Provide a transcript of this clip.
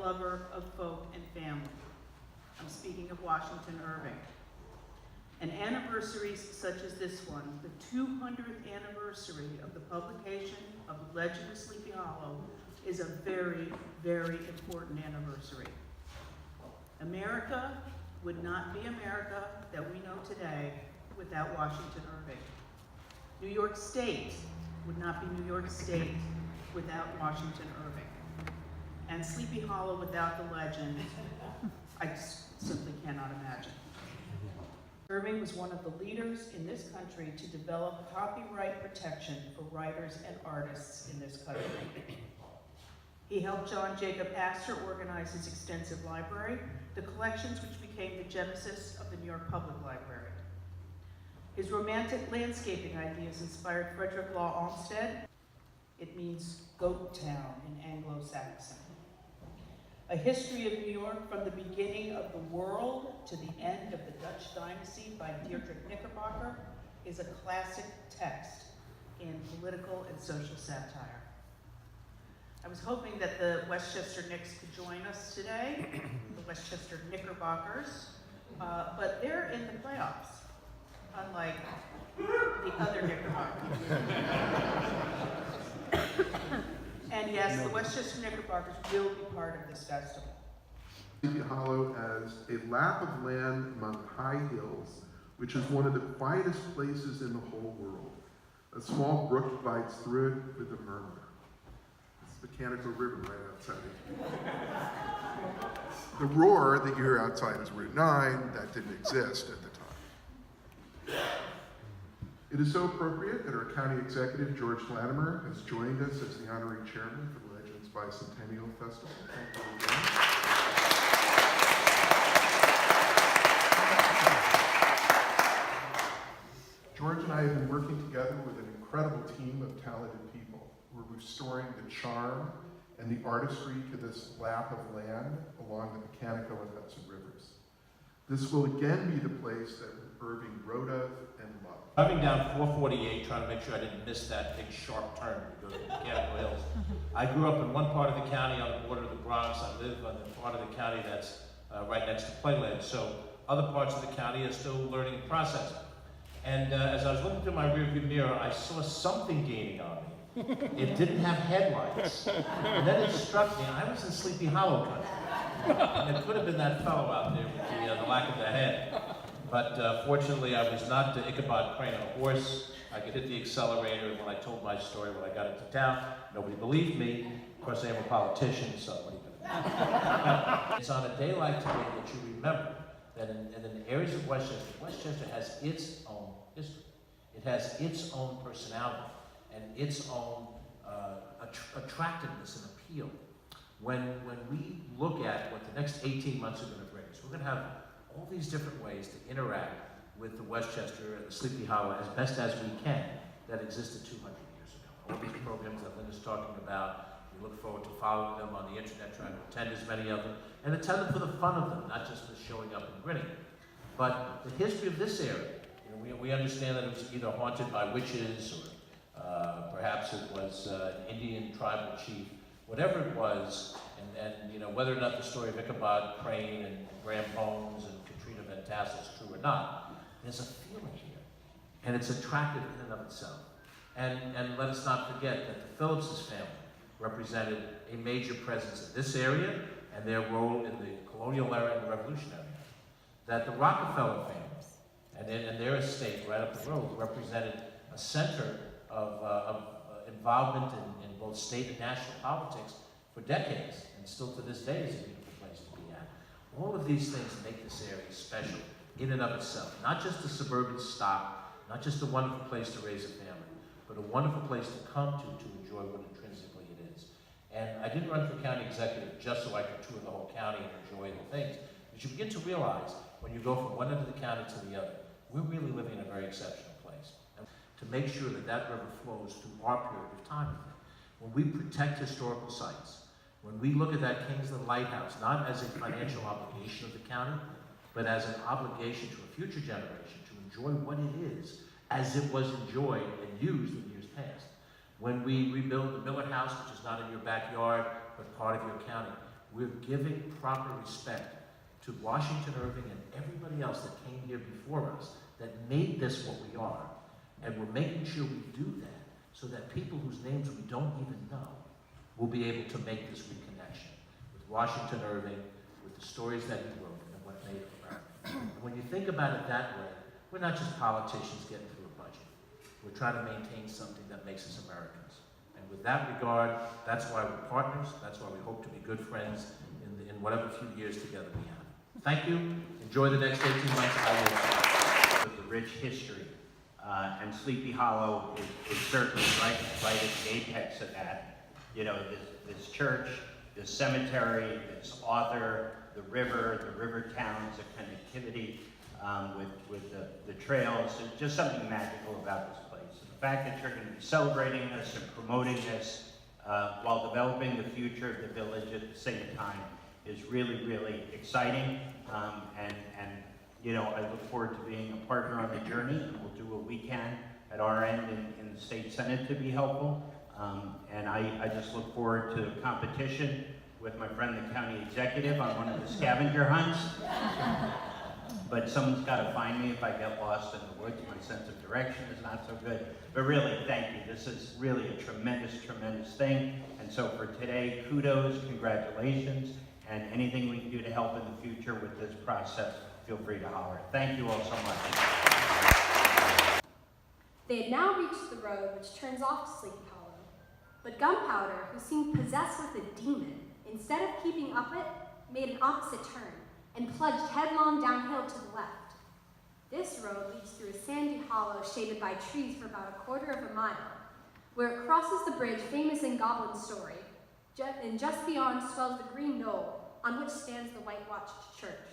lover of folk and family. I'm speaking of Washington Irving. And anniversaries such as this one, the 200th anniversary of the publication of Legend of Sleepy Hollow, is a very, very important anniversary. America would not be America that we know today without Washington Irving. New York State would not be New York State without Washington Irving. And Sleepy Hollow without the legend, I just simply cannot imagine. Irving was one of the leaders in this country to develop copyright protection for writers and artists in this country. He helped John Jacob Astor organize his extensive library, the collections which became the genesis of the New York Public Library. His romantic landscaping ideas inspired Frederick Law Olmsted. It means goat town in Anglo-Saxon. A History of New York from the Beginning of the World to the End of the Dutch Dynasty by Deirdre Knickerbocker is a classic text in political and social satire. I was hoping that the Westchester Knicks could join us today, the Westchester Knickerbockers, but they're in the playoffs, unlike the other Knickerbockers. And yes, the Westchester Knickerbockers will be part of this festival. Sleepy Hollow as a lap of land among high hills, which is one of the quietest places in the whole world. A small brook glides through it with a murmur. It's the Mechanical River right outside. The roar that you hear outside is Route 9. That didn't exist at the time. It is so appropriate that our county executive, George Latimer, has joined us as the honorary chairman for the Legends Bicentennial Festival. Thank you again. George and I have been working together with an incredible team of talented people. We're restoring the charm and the artistry to this lap of land along the Mechanical and Hudson Rivers. This will again be the place that Irving wrote of and loved. Driving down 448, trying to make sure I didn't miss that big sharp turn to go to the Mechanical Hills. I grew up in one part of the county on the border of the Bronx. I live on the part of the county that's right next to Playland. So other parts of the county are still learning the process. And as I was looking through my rearview mirror, I saw something gaining on me. It didn't have headlights. And then it struck me, I was in Sleepy Hollow country. And it could have been that fellow out there with the lack of the head. But fortunately, I was not the Ichabod Crane on a horse. I could hit the accelerator, and when I told my story when I got into town, nobody believed me. Of course, I am a politician, so what do you think? It's on a day like today that you remember that in the areas of Westchester, Westchester has its own history. It has its own personality and its own attractiveness and appeal. When we look at what the next 18 months are going to bring us, we're going to have all these different ways to interact with the Westchester and the Sleepy Hollow as best as we can that existed 200 years ago. All these programs that Linda's talking about, we look forward to following them on the internet, trying to attend as many of them, and attend them for the fun of them, not just for showing up and grinning. But the history of this area, we understand that it was either haunted by witches or perhaps it was an Indian tribal chief, whatever it was, and whether or not the story of Ichabod Crane and Graham Bones and Katrina Van Tassel is true or not, there's a feeling here, and it's attractive in and of itself. And let us not forget that the Phillips's family represented a major presence in this area and their role in the colonial era and the revolutionary era. That the Rockefeller family and their estate right up the road represented a center of involvement in both state and national politics for decades, and still to this day is a beautiful place to be at. All of these things make this area special in and of itself. Not just a suburban stop, not just a wonderful place to raise a family, but a wonderful place to come to enjoy what intrinsically it is. And I didn't run for county executive just so I could tour the whole county and enjoy the things. But you begin to realize when you go from one end of the county to the other, we're really living in a very exceptional place. And to make sure that that river flows through our period of time. When we protect historical sites, when we look at that Kingsland Lighthouse, not as a financial obligation of the county, but as an obligation to a future generation to enjoy what it is as it was enjoyed and used in years past. When we rebuild the Miller House, which is not in your backyard, but part of your county, we're giving proper respect to Washington Irving and everybody else that came here before us, that made this what we are. And we're making sure we do that so that people whose names we don't even know will be able to make this reconnection with Washington Irving, with the stories that he wrote and what made America. And when you think about it that way, we're not just politicians getting through a budget. We're trying to maintain something that makes us Americans. And with that regard, that's why we're partners. That's why we hope to be good friends in whatever few years together we have. Thank you. Enjoy the next 18 months. I will. With a rich history, and Sleepy Hollow is certainly right at the apex of that. You know, this church, this cemetery, this author, the river towns, the connectivity with the trails. There's just something magical about this place. The fact that you're going to be celebrating this and promoting this while developing the future of the village at the same time is really, really exciting. And you know, I look forward to being a partner on the journey, and we'll do what we can at our end in the state senate to be helpful. And I just look forward to a competition with my friend the county executive on one of the scavenger hunts. But someone's got to find me if I get lost in the woods. My sense of direction is not so good. But really, thank you. This is really a tremendous, tremendous thing. And so for today, kudos, congratulations, and anything we can do to help in the future with this process, feel free to holler. Thank you all so much. They had now reached the road which turns off to Sleepy Hollow, but Gunpowder, who seemed possessed with a demon, instead of keeping up it, made an opposite turn and plunged headlong downhill to the left. This road leads through a sandy hollow shaded by trees for about a quarter of a mile, where it crosses the bridge famous in Goblin story, and just beyond swells the green knoll on which stands the whitewashed church.